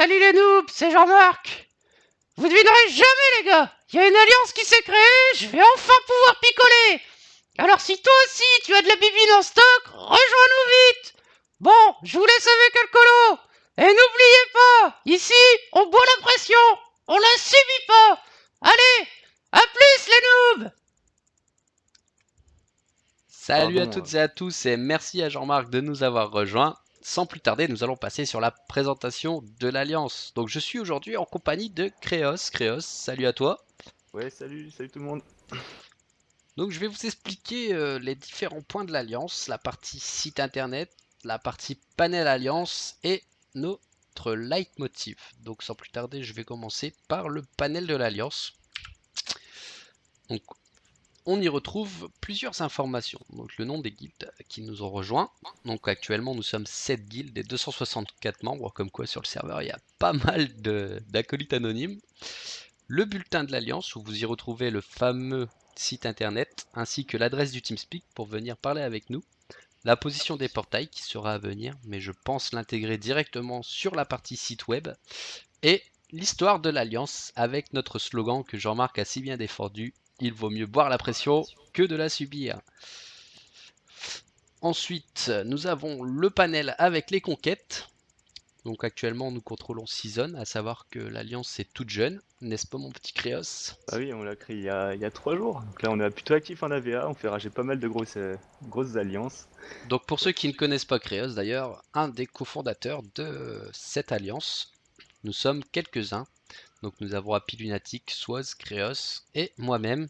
salut les noobs, c'est Jean-Marc. Vous devinerez jamais les gars, il y a une alliance qui s'est créée, je vais enfin pouvoir picoler. Alors si toi aussi tu as de la bibine en stock, rejoins-nous vite. Bon, je vous laisse avec Alcolo. Et n'oubliez pas, ici, on boit la pression, on la subit pas. Allez, à plus les noobs. Salut à toutes et à tous et merci à Jean-Marc de nous avoir rejoints. Sans plus tarder, nous allons passer sur la présentation de l'Alliance. Donc je suis aujourd'hui en compagnie de Créos. Créos, salut à toi. Ouais, salut tout le monde. Donc je vais vous expliquer les différents points de l'Alliance, la partie site internet, la partie panel Alliance et notre leitmotiv. Donc sans plus tarder, je vais commencer par le panel de l'Alliance. Donc on y retrouve plusieurs informations. Donc le nom des guildes qui nous ont rejoints. Donc actuellement nous sommes 7 guildes et 264 membres, comme quoi sur le serveur il y a pas mal d'acolytes anonymes. Le bulletin de l'Alliance où vous y retrouvez le fameux site internet ainsi que l'adresse du TeamSpeak pour venir parler avec nous. La position des portails qui sera à venir, mais je pense l'intégrer directement sur la partie site web. Et l'histoire de l'Alliance avec notre slogan que Jean-Marc a si bien défendu. Il vaut mieux boire la pression que de la subir. Ensuite, nous avons le panel avec les conquêtes. Donc actuellement, nous contrôlons 6 zones, à savoir que l'Alliance est toute jeune, n'est-ce pas mon petit Créos? Ah oui, on l'a créé il y a 3 jours. Donc là, on est plutôt actif en AVA, on fait rager pas mal de grosses alliances. Donc pour ceux qui ne connaissent pas Créos, d'ailleurs, un des cofondateurs de cette alliance, nous sommes quelques-uns. Donc nous avons Happy Lunatic, Swaz, Créos et moi-même.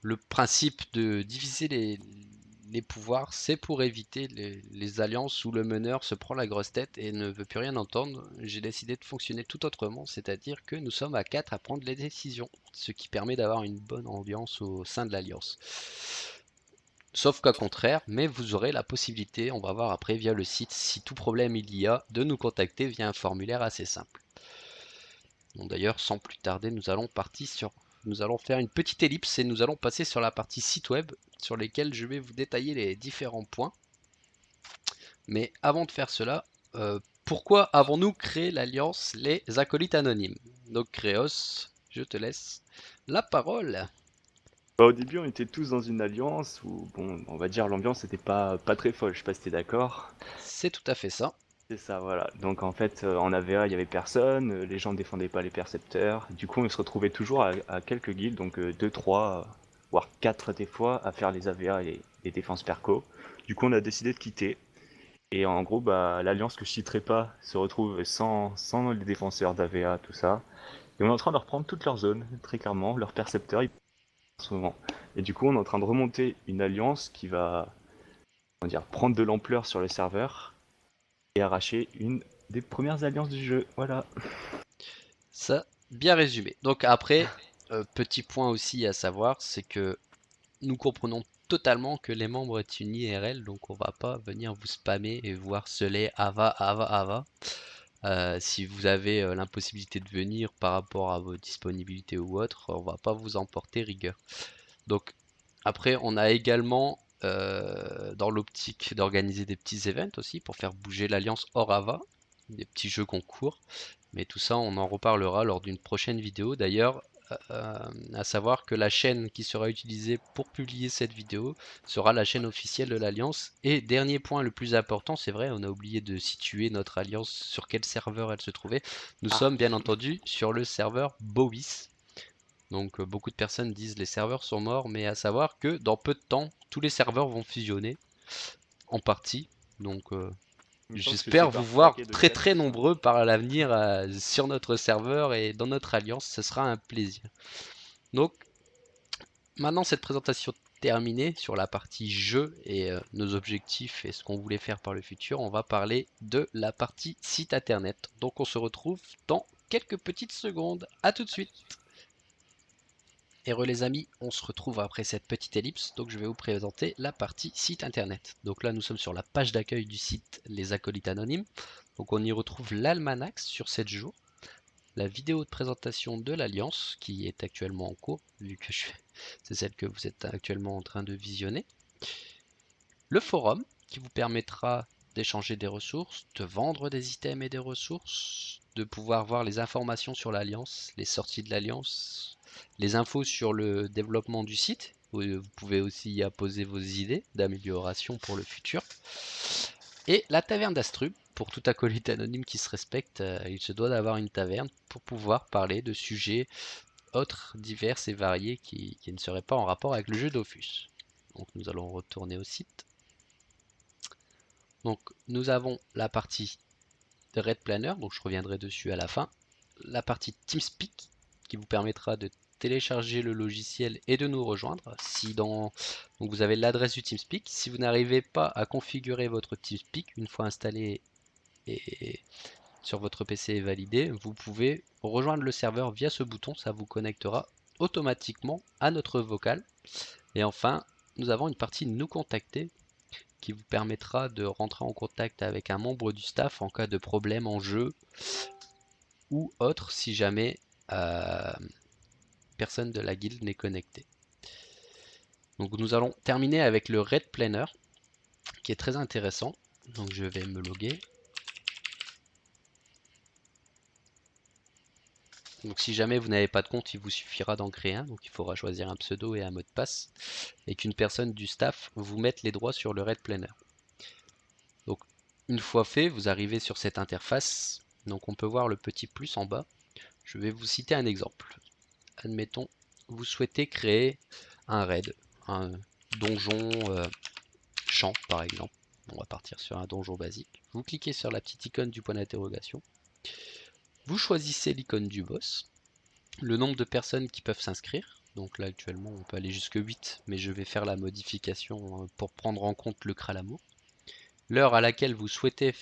Le principe de diviser les pouvoirs, c'est pour éviter les alliances où le meneur se prend la grosse tête et ne veut plus rien entendre. J'ai décidé de fonctionner tout autrement, c'est-à-dire que nous sommes à 4 à prendre les décisions, ce qui permet d'avoir une bonne ambiance au sein de l'alliance. Sauf qu'à contraire, mais vous aurez la possibilité, on va voir après via le site, si tout problème il y a, de nous contacter via un formulaire assez simple. Bon, d'ailleurs, sans plus tarder, nous allons faire une petite ellipse et nous allons passer sur la partie site web sur lesquels je vais vous détailler les différents points. Mais avant de faire cela, pourquoi avons-nous créé l'alliance Les Acolytes Anonymes? Donc Créos, je te laisse la parole. Bah, au début, on était tous dans une alliance où, bon, on va dire l'ambiance n'était pas très folle, je sais pas si t'es d'accord. C'est tout à fait ça. C'est ça, voilà. Donc en fait, en AVA, il y avait personne, les gens ne défendaient pas les percepteurs. Du coup, on se retrouvait toujours à quelques guildes, donc 2, 3, voire 4 des fois, à faire les AVA et les défenses perco. Du coup, on a décidé de quitter. Et en gros, bah, l'alliance que je citerai pas se retrouve sans les défenseurs d'AVA, tout ça. Et on est en train de reprendre toute leur zone, très clairement, leurs percepteurs, en ce moment. Et du coup, on est en train de remonter une alliance qui va, comment dire, prendre de l'ampleur sur le serveur et arracher une des premières alliances du jeu. Voilà. Ça, bien résumé. Donc après, petit point aussi à savoir, c'est que nous comprenons totalement que les membres est une IRL, donc on va pas venir vous spammer et vous harceler Ava. Si vous avez l'impossibilité de venir par rapport à vos disponibilités ou autre, on va pas vous emporter rigueur. Donc après, on a également dans l'optique d'organiser des petits events aussi pour faire bouger l'alliance hors Ava, des petits jeux concours. Mais tout ça, on en reparlera lors d'une prochaine vidéo. D'ailleurs, à savoir que la chaîne qui sera utilisée pour publier cette vidéo sera la chaîne officielle de l'Alliance. Et dernier point le plus important, c'est vrai, on a oublié de situer notre Alliance sur quel serveur elle se trouvait. Nous sommes bien entendu sur le serveur Bowis. Donc beaucoup de personnes disent les serveurs sont morts, mais à savoir que dans peu de temps, tous les serveurs vont fusionner en partie. Donc j'espère vous voir très nombreux par l'avenir sur notre serveur et dans notre alliance, ce sera un plaisir. Donc maintenant cette présentation terminée sur la partie jeu et nos objectifs et ce qu'on voulait faire par le futur, on va parler de la partie site internet. Donc on se retrouve dans quelques petites secondes. À tout de suite. Et les amis, on se retrouve après cette petite ellipse, donc je vais vous présenter la partie site internet. Donc là nous sommes sur la page d'accueil du site Les Acolytes Anonymes, donc on y retrouve l'almanach sur 7 jours, la vidéo de présentation de l'Alliance qui est actuellement en cours, vu que c'est celle que vous êtes actuellement en train de visionner, le forum qui vous permettra d'échanger des ressources, de vendre des items et des ressources, de pouvoir voir les informations sur l'Alliance, les sorties de l'Alliance, les infos sur le développement du site. Vous pouvez aussi y apposer vos idées d'amélioration pour le futur. Et la taverne d'Astrub, pour tout acolyte anonyme qui se respecte, il se doit d'avoir une taverne pour pouvoir parler de sujets autres, divers et variés qui ne seraient pas en rapport avec le jeu Dofus. Donc nous allons retourner au site. Donc nous avons la partie de Red Planner, donc je reviendrai dessus à la fin. La partie TeamSpeak qui vous permettra de télécharger le logiciel et de nous rejoindre. Donc vous avez l'adresse du TeamSpeak. Si vous n'arrivez pas à configurer votre TeamSpeak une fois installé et sur votre PC est validé, vous pouvez rejoindre le serveur via ce bouton, ça vous connectera automatiquement à notre vocal. Et enfin, nous avons une partie nous contacter qui vous permettra de rentrer en contact avec un membre du staff en cas de problème en jeu ou autre si jamais personne de la guilde n'est connecté. Donc nous allons terminer avec le Red Planner qui est très intéressant. Donc je vais me loguer. Donc si jamais vous n'avez pas de compte, il vous suffira d'en créer un. Donc il faudra choisir un pseudo et un mot de passe. Et qu'une personne du staff vous mette les droits sur le Red Planner. Donc une fois fait, vous arrivez sur cette interface. Donc on peut voir le petit plus en bas. Je vais vous citer un exemple. Admettons, vous souhaitez créer un raid, un donjon champ par exemple. On va partir sur un donjon basique. Vous cliquez sur la petite icône du point d'interrogation. Vous choisissez l'icône du boss. Le nombre de personnes qui peuvent s'inscrire. Donc là actuellement on peut aller jusque 8, mais je vais faire la modification pour prendre en compte le Kralamour. L'heure à laquelle vous souhaitez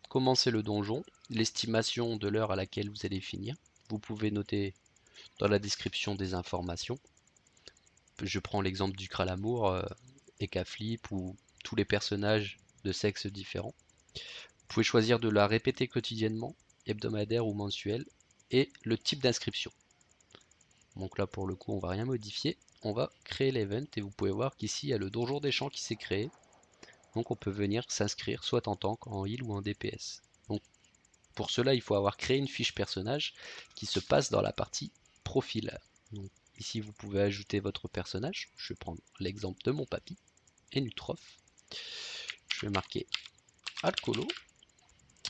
commencer le donjon, l'estimation de l'heure à laquelle vous allez finir. Vous pouvez noter dans la description des informations. Je prends l'exemple du Kralamour, Ekaflip ou tous les personnages de sexe différents. Vous pouvez choisir de la répéter quotidiennement, hebdomadaire ou mensuel, et le type d'inscription. Donc là pour le coup on va rien modifier, on va créer l'event et vous pouvez voir qu'ici il y a le donjon des champs qui s'est créé. Donc on peut venir s'inscrire soit en tank, en heal ou en DPS. Donc pour cela il faut avoir créé une fiche personnage qui se passe dans la partie profil. Donc ici vous pouvez ajouter votre personnage, je vais prendre l'exemple de mon papy, et Nutrof. Je vais marquer Alcolo.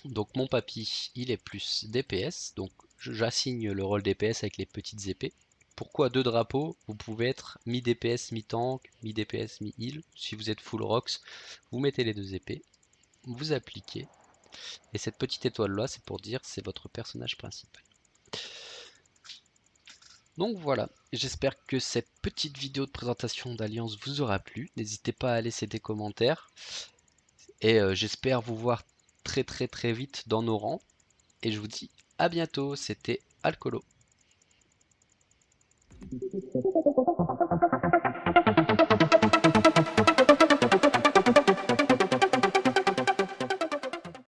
Donc mon papy il est plus DPS, donc j'assigne le rôle DPS avec les petites épées. Pourquoi deux drapeaux? Vous pouvez être mi-DPS, mi-tank, mi-DPS, mi-heal. Si vous êtes full rocks, vous mettez les deux épées, vous appliquez. Et cette petite étoile là, c'est pour dire c'est votre personnage principal. Donc voilà, j'espère que cette petite vidéo de présentation d'Alliance vous aura plu. N'hésitez pas à laisser des commentaires. Et j'espère vous voir très vite dans nos rangs. Et je vous dis à bientôt, c'était Alcolo.